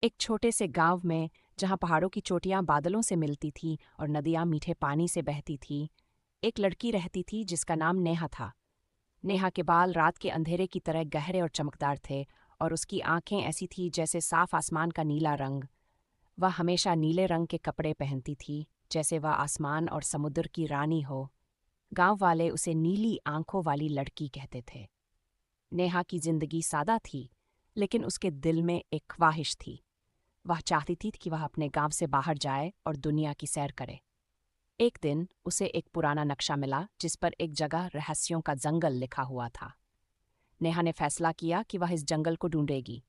एक छोटे से गांव में, जहां पहाड़ों की चोटियां बादलों से मिलती थीं और नदियां मीठे पानी से बहती थीं, एक लड़की रहती थी जिसका नाम नेहा था। नेहा के बाल रात के अंधेरे की तरह गहरे और चमकदार थे, और उसकी आंखें ऐसी थीं जैसे साफ आसमान का नीला रंग। वह हमेशा नीले रंग के कपड़े पहनती थी, जैसे वह आसमान और समुद्र की रानी हो। गांव वाले उसे नीली आंखों वाली लड़की कहते थे। नेहा की जिंदगी सादा थी, लेकिन उसके दिल में एक ख्वाहिश थी। वह चाहती थी कि वह अपने गांव से बाहर जाए और दुनिया की सैर करे। एक दिन उसे एक पुराना नक्शा मिला जिस पर एक जगह रहस्यों का जंगल लिखा हुआ था। नेहा ने फैसला किया कि वह इस जंगल को ढूंढेगी।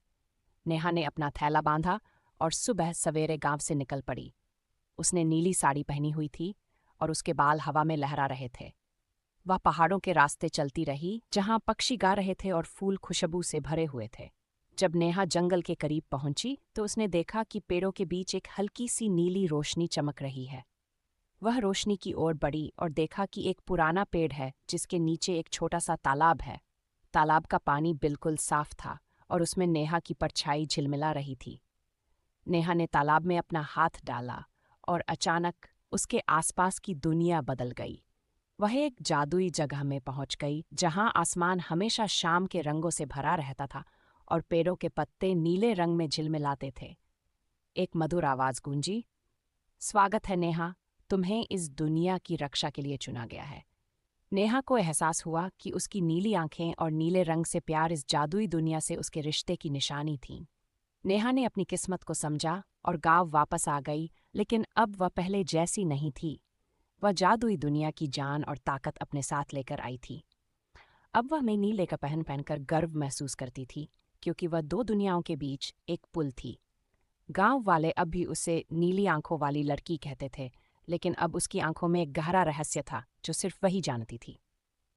नेहा ने अपना थैला बांधा और सुबह सवेरे गांव से निकल पड़ी। उसने नीली साड़ी पहनी हुई थी और उसके बाल हवा में लहरा रहे थे। वह पहाड़ों के रास्ते चलती रही, जहां पक्षी गा रहे थे और फूल खुशबू से भरे हुए थे। जब नेहा जंगल के करीब पहुंची तो उसने देखा कि पेड़ों के बीच एक हल्की सी नीली रोशनी चमक रही है। वह रोशनी की ओर बढ़ी और देखा कि एक पुराना पेड़ है जिसके नीचे एक छोटा सा तालाब है। तालाब का पानी बिल्कुल साफ था और उसमें नेहा की परछाई झिलमिला रही थी। नेहा ने तालाब में अपना हाथ डाला और अचानक उसके आसपास की दुनिया बदल गई। वह एक जादुई जगह में पहुंच गई, जहां आसमान हमेशा शाम के रंगों से भरा रहता था और पेड़ों के पत्ते नीले रंग में झिलमिलाते थे। एक मधुर आवाज गूंजी, स्वागत है नेहा, तुम्हें इस दुनिया की रक्षा के लिए चुना गया है। नेहा को एहसास हुआ कि उसकी नीली आंखें और नीले रंग से प्यार इस जादुई दुनिया से उसके रिश्ते की निशानी थी। नेहा ने अपनी किस्मत को समझा और गांव वापस आ गई, लेकिन अब वह पहले जैसी नहीं थी। वह जादुई दुनिया की जान और ताकत अपने साथ लेकर आई थी। अब वह नई नीले का पहन पहनकर गर्व महसूस करती थी, क्योंकि वह दो दुनियाओं के बीच एक पुल थी। गांव वाले अब भी उसे नीली आंखों वाली लड़की कहते थे, लेकिन अब उसकी आंखों में एक गहरा रहस्य था जो सिर्फ वही जानती थी।